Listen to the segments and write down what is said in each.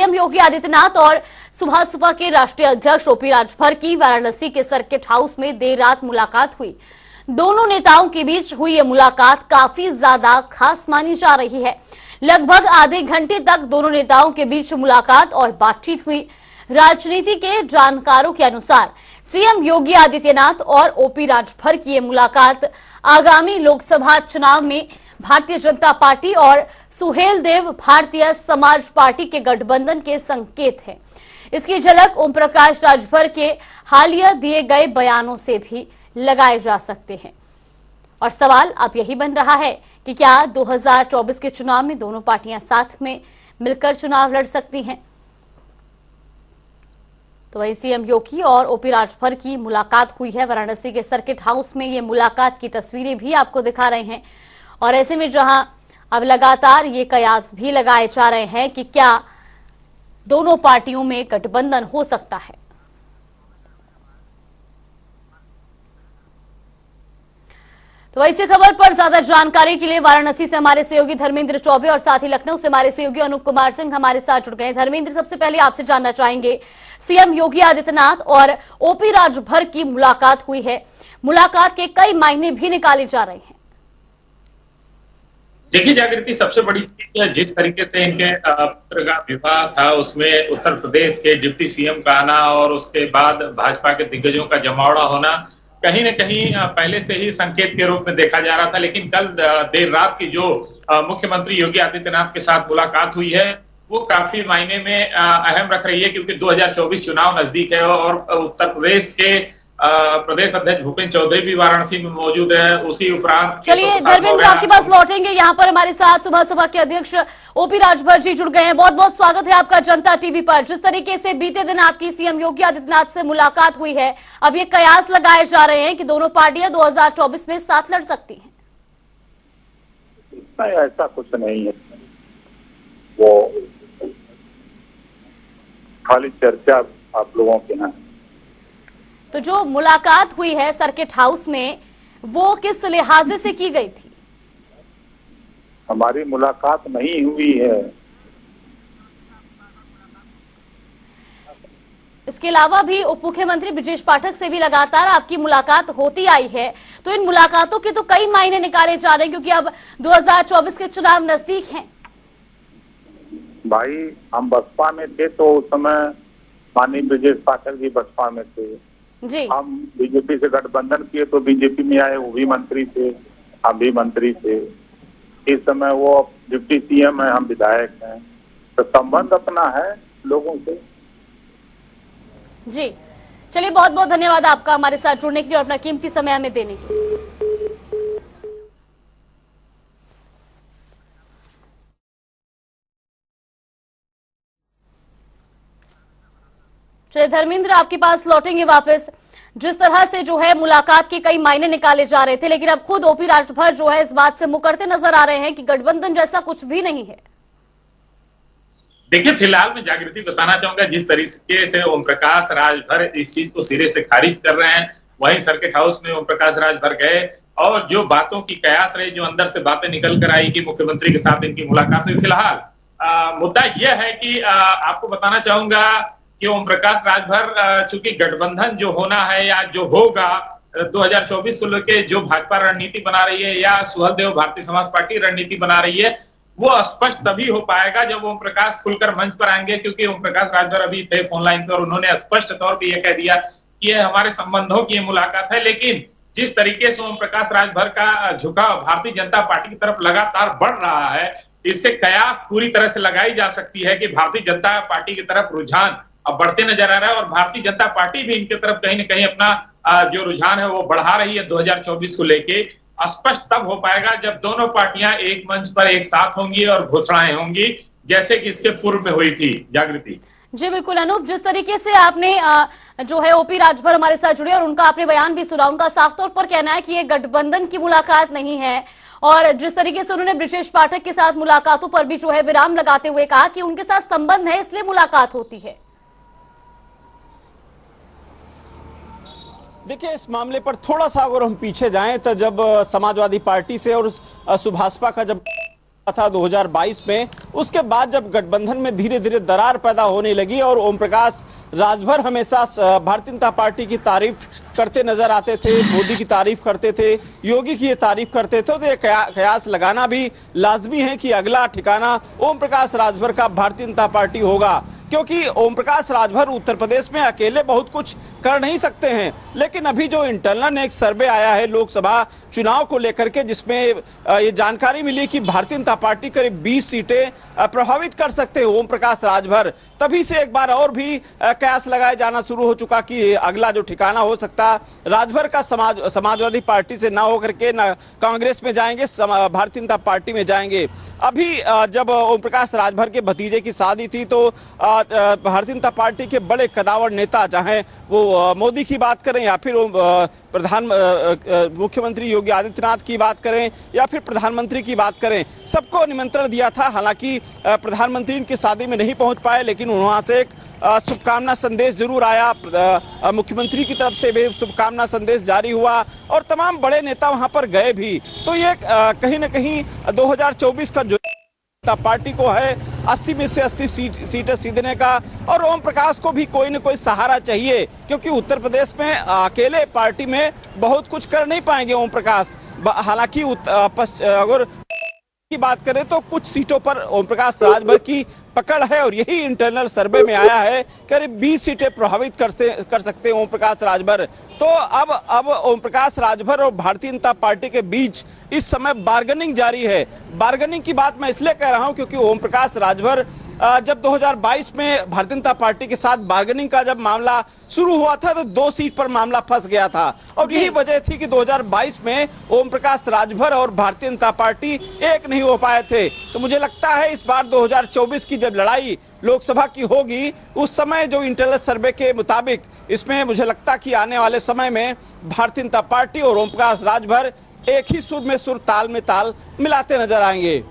CM Yogi Adityanath और सुभाष के राष्ट्रीय अध्यक्ष ओपी राजभर की वाराणसी के सर्किट हाउस में देर रात मुलाकात हुई। दोनों नेताओं के बीच हुई ये मुलाकात काफी ज्यादा खास मानी जा रही है। लगभग आधे घंटे तक दोनों नेताओं के बीच मुलाकात और बातचीत हुई। राजनीति के जानकारों के अनुसार सीएम योगी आदित्यनाथ और ओपी राजभर की ये मुलाकात आगामी लोकसभा चुनाव में भारतीय जनता पार्टी और सुहेलदेव भारतीय समाज पार्टी के गठबंधन के संकेत है। इसकी झलक ओम प्रकाश राजभर के हालिया दिए गए बयानों से भी लगाए जा सकते हैं। और सवाल अब यही बन रहा है कि क्या 2024 के चुनाव में दोनों पार्टियां साथ में मिलकर चुनाव लड़ सकती हैं। तो वही सीएम योगी और ओपी राजभर की मुलाकात हुई है वाराणसी के सर्किट हाउस में। ये मुलाकात की तस्वीरें भी आपको दिखा रहे हैं और ऐसे में जहां अब लगातार ये कयास भी लगाए जा रहे हैं कि क्या दोनों पार्टियों में गठबंधन हो सकता है। तो इसी खबर पर ज्यादा जानकारी के लिए वाराणसी से हमारे सहयोगी धर्मेंद्र चौबे और साथ ही लखनऊ से हमारे सहयोगी अनूप कुमार सिंह हमारे साथ जुड़ गए हैं। धर्मेंद्र, सबसे पहले आपसे जानना चाहेंगे, सीएम योगी आदित्यनाथ और ओपी राजभर की मुलाकात हुई है। मुलाकात के कई मायने भी निकाले जा रहे हैं। देखिए जागृति, सबसे बड़ी चीज जिस तरीके से इनके पुत्र का विवाह था उसमें उत्तर प्रदेश के डिप्टी सीएम का आना और उसके बाद भाजपा के दिग्गजों का जमावड़ा होना कहीं न कहीं पहले से ही संकेत के रूप में देखा जा रहा था। लेकिन कल देर रात की जो मुख्यमंत्री योगी आदित्यनाथ के साथ मुलाकात हुई है वो काफी मायने में अहम रख रही है, क्योंकि 2024 चुनाव नजदीक है और उत्तर प्रदेश के प्रदेश अध्यक्ष भूपेंद्र चौधरी भी वाराणसी में मौजूद है। उसी उपरांत चलिए धर्मेंद्र, आपके पास लौटेंगे। यहाँ पर हमारे साथ सुबह के अध्यक्ष ओपी राजभर जी जुड़ गए हैं। बहुत बहुत स्वागत है आपका जनता टीवी पर। जिस तरीके से बीते दिन आपकी सीएम योगी आदित्यनाथ से मुलाकात हुई है, अब ये कयास लगाए जा रहे हैं कि दोनों पार्टियां 2024 में साथ लड़ सकती हैं। नहीं, ऐसा कुछ नहीं है, वो खाली चर्चा आप लोगों के यहाँ। तो जो मुलाकात हुई है सर्किट हाउस में, वो किस लिहाजे से की गई थी? हमारी मुलाकात नहीं हुई है। इसके अलावा भी उप मुख्यमंत्री ब्रजेश पाठक से भी लगातार आपकी मुलाकात होती आई है। तो इन मुलाकातों के तो कई मायने निकाले जा रहे हैं, क्योंकि अब 2024 के चुनाव नजदीक हैं। भाई, हम बसपा में थे तो उस समय माननीय ब्रजेश पाठक जी बसपा में थे जी। हम बीजेपी से गठबंधन किए तो बीजेपी में आए, वो भी मंत्री थे, हम भी मंत्री थे। इस समय वो डिप्टी सीएम है, हम विधायक हैं, तो संबंध अपना है लोगों से। जी चलिए, बहुत बहुत धन्यवाद आपका हमारे साथ जुड़ने के लिए और अपना कीमती समय हमें देने के लिए। चलिए धर्मेंद्र, आपके पास लौटेंगे वापस। जिस तरह से जो है मुलाकात के कई मायने निकाले जा रहे थे, लेकिन अब खुद ओपी राजभर जो है इस बात से मुकरते नजर आ रहे हैं कि गठबंधन जैसा कुछ भी नहीं है। देखिए, फिलहाल मैं जागृति बताना चाहूंगा, जिस तरीके से ओम प्रकाश राजभर इस चीज को सिरे से खारिज कर रहे हैं, वहीं सर्किट हाउस में ओम प्रकाश राजभर गए और जो बातों की कयास रही, जो अंदर से बातें निकल कर आई कि मुख्यमंत्री के साथ इनकी मुलाकात हुई। फिलहाल मुद्दा यह है कि आपको बताना चाहूंगा कि ओम प्रकाश राजभर चूंकि गठबंधन जो होना है या जो होगा 2024 को लेकर जो भाजपा रणनीति बना रही है या सुहेलदेव भारतीय समाज पार्टी रणनीति बना रही है, वो स्पष्ट तभी हो पाएगा जब ओम प्रकाश खुलकर मंच पर आएंगे। क्योंकि ओम प्रकाश राजभर अभी थे फोन लाइन पर, उन्होंने स्पष्ट तौर पर यह कह दिया कि ये हमारे संबंधों की मुलाकात है। लेकिन जिस तरीके से ओम प्रकाश राजभर का झुकाव भारतीय जनता पार्टी की तरफ लगातार बढ़ रहा है, इससे कयास पूरी तरह से लगाई जा सकती है कि भारतीय जनता पार्टी की तरफ रुझान अब बढ़ते नजर आ रहा है और भारतीय जनता पार्टी भी इनके तरफ कहीं न कहीं अपना जो रुझान है वो बढ़ा रही है 2024 को लेके। स्पष्ट तब हो पाएगा जब दोनों पार्टियां एक मंच पर एक साथ होंगी और घोषणाएं होंगी, जैसे कि इसके पूर्व में हुई थी। जागृति जी बिल्कुल अनूप, जिस तरीके से आपने जो है ओपी राजभर हमारे साथ जुड़े और उनका आपने बयान भी सुना, उनका साफ तौर पर कहना है कि ये गठबंधन की मुलाकात नहीं है। और जिस तरीके से उन्होंने ब्रजेश पाठक के साथ मुलाकातों पर भी जो है विराम लगाते हुए कहा कि उनके साथ संबंध है इसलिए मुलाकात होती है। देखिए, इस मामले पर थोड़ा सा अगर हम पीछे जाएं तो जब समाजवादी पार्टी से और सुभाषपा का जब था 2022 में। उसके बाद जब गठबंधन में धीरे धीरे दरार पैदा होने लगी और ओम प्रकाश राजभर हमेशा भारतीय जनता पार्टी की तारीफ करते नजर आते थे, मोदी की तारीफ करते थे, योगी की ये तारीफ करते थे, तो ये कयास लगाना भी लाजमी है कि अगला ठिकाना ओम प्रकाश राजभर का भारतीय जनता पार्टी होगा, क्योंकि ओम प्रकाश राजभर उत्तर प्रदेश में अकेले बहुत कुछ कर नहीं सकते हैं। लेकिन अभी जो इंटरनल एक सर्वे आया है लोकसभा चुनाव को लेकर के, जिसमें ये जानकारी मिली कि भारतीय जनता पार्टी करीब 20 सीटें प्रभावित कर सकते हैं ओम प्रकाश राजभर, तभी से एक बार और भी कयास लगाया जाना शुरू हो चुका कि अगला जो ठिकाना हो सकता राजभर का समाजवादी पार्टी से ना होकर के ना कांग्रेस में जाएंगे, भारतीय जनता पार्टी में जाएंगे। अभी जब ओम प्रकाश राजभर के भतीजे की शादी थी तो भारतीय जनता पार्टी के बड़े कदावर नेता, चाहे वो मोदी की बात करें या फिर मुख्यमंत्री योगी आदित्यनाथ की बात करें या फिर प्रधानमंत्री की बात करें, सबको निमंत्रण दिया था। हालांकि प्रधानमंत्री इनकी शादी में नहीं पहुंच पाए, लेकिन वहां से एक शुभकामना संदेश जरूर आया, मुख्यमंत्री की तरफ से भी शुभकामना संदेश जारी हुआ और तमाम बड़े नेता वहां पर गए भी। तो ये कहीं ना कहीं 2024 का जो पार्टी को है 80 में से 80 सीटें जीतने का, और ओम प्रकाश को भी कोई न कोई सहारा चाहिए, क्योंकि उत्तर प्रदेश में अकेले पार्टी में बहुत कुछ कर नहीं पाएंगे ओम प्रकाश। हालांकि अगर की बात करें तो कुछ सीटों पर ओम प्रकाश राजभर की पकड़ है और यही इंटरनल सर्वे में आया है, करीब 20 सीटें प्रभावित कर सकते हैं ओम प्रकाश राजभर। तो अब ओम प्रकाश राजभर और भारतीय जनता पार्टी के बीच इस समय बार्गेनिंग जारी है। बार्गेनिंग की बात मैं इसलिए कह रहा हूं क्योंकि ओम प्रकाश राजभर जब 2022 में भारतीय जनता पार्टी के साथ बार्गेनिंग का जब मामला शुरू हुआ था तो 2 सीट पर मामला फंस गया था, और यही वजह थी कि 2022 में ओम प्रकाश राजभर और भारतीय जनता पार्टी एक नहीं हो पाए थे। तो मुझे लगता है इस बार 2024 की जब लड़ाई लोकसभा की होगी, उस समय जो इंटरनल सर्वे के मुताबिक इसमें मुझे लगता कि आने वाले समय में भारतीय जनता पार्टी और ओम प्रकाश राजभर एक ही सुर में सुर, ताल में ताल मिलाते नजर आएंगे।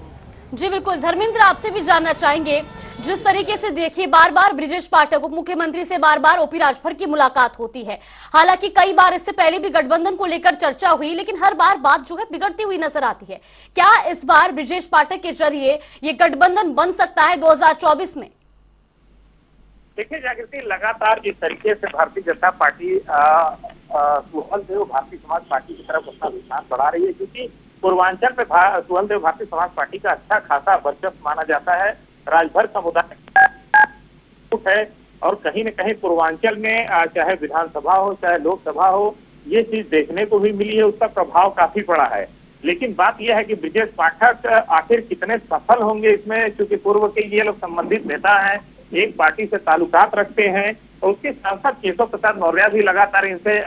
जी बिल्कुल, धर्मेंद्र आपसे भी जानना चाहेंगे, जिस तरीके से देखिए बार बार ब्रिजेश पाठक उप मुख्यमंत्री से बार बार ओपी राजभर की मुलाकात होती है। हालांकि कई बार इससे पहले भी गठबंधन को लेकर चर्चा हुई, लेकिन हर बार बात जो है बिगड़ती हुई नजर आती है। क्या इस बार ब्रिजेश पाठक के जरिए ये गठबंधन बन सकता है 2024 में? देखिए जागृति, लगातार जिस तरीके से भारतीय जनता पार्टी सुहलदेव भारतीय समाज पार्टी की तरफ अपना रुझान बढ़ा रही है, क्योंकि पूर्वांचल में सुहलदेव भारतीय समाज पार्टी का अच्छा खासा वर्चस्व माना जाता है, राजभर समुदाय है, और कहीं न कहीं पूर्वांचल में चाहे विधानसभा हो चाहे लोकसभा हो, ये चीज देखने को भी मिली है, उसका प्रभाव काफी पड़ा है। लेकिन बात यह है कि ब्रिजेश पाठक आखिर कितने सफल होंगे इसमें, क्योंकि पूर्व के ये लोग संबंधित नेता हैं, एक पार्टी से ताल्लुकात रखते हैं, और उसके सांसद केशव प्रसाद मौर्य भी लगातार इनसे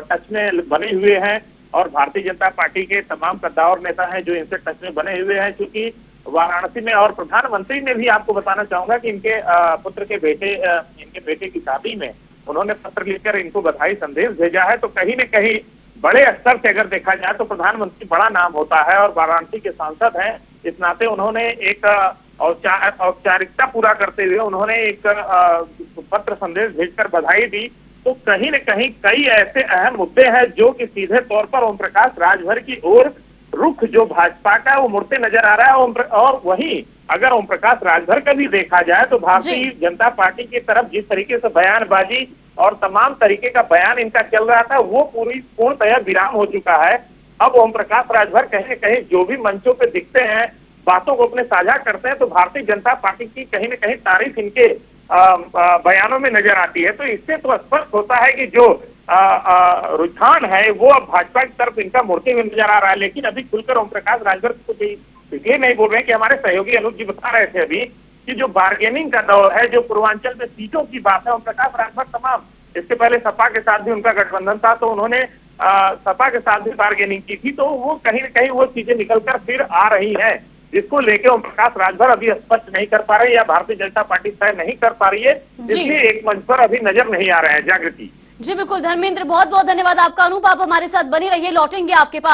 टच में बने हुए हैं, और भारतीय जनता पार्टी के तमाम कद्दावर नेता हैं जो इनसे टच में बने हुए हैं। क्योंकि वाराणसी में और प्रधानमंत्री ने भी, आपको बताना चाहूंगा कि इनके पुत्र के बेटे की शादी में उन्होंने पत्र लिखकर इनको बधाई संदेश भेजा है। तो कहीं न कहीं बड़े स्तर से अगर देखा जाए तो प्रधानमंत्री बड़ा नाम होता है, और वाराणसी के सांसद हैं, इस नाते उन्होंने एक औपचारिकता पूरा करते हुए उन्होंने एक पत्र संदेश भेजकर बधाई दी। तो कहीं न कहीं कई ऐसे अहम मुद्दे हैं जो कि सीधे तौर पर ओम प्रकाश राजभर की ओर रुख जो भाजपा का वो मुड़ते नजर आ रहा है। और वहीं अगर ओम प्रकाश राजभर का भी देखा जाए तो भारतीय जनता पार्टी की तरफ जिस तरीके से बयानबाजी और तमाम तरीके का बयान इनका चल रहा था, वो पूर्णतः विराम हो चुका है। अब ओम प्रकाश राजभर कहीं न कहीं जो भी मंचों पे दिखते हैं, बातों को अपने साझा करते हैं, तो भारतीय जनता पार्टी की कहीं न कहीं तारीफ इनके बयानों में नजर आती है। तो इससे तो स्पष्ट होता है कि जो रुझान है वो अब भाजपा की तरफ इनका मुड़ते हुए नजर आ रहा है। लेकिन अभी खुलकर ओम प्रकाश राजभर कुछ इसलिए नहीं बोल रहे हैं कि हमारे सहयोगी अनुज जी बता रहे थे अभी कि जो बार्गेनिंग का दौर है, जो पूर्वांचल में सीटों की बात है, ओम प्रकाश राजभर तमाम, इससे पहले सपा के साथ भी उनका गठबंधन था, तो उन्होंने सपा के साथ भी बार्गेनिंग की थी, तो वो कहीं न कहीं वो चीजें निकलकर फिर आ रही है, जिसको लेके ओम प्रकाश राजभर अभी स्पष्ट नहीं कर पा रहे या भारतीय जनता पार्टी तय नहीं कर पा रही है, इसलिए एक मंच पर अभी नजर नहीं आ रहे हैं। जागृति जी बिल्कुल, धर्मेंद्र बहुत बहुत धन्यवाद आपका। अनूप, आप हमारे साथ बने रहिए, लौटेंगे आपके पास।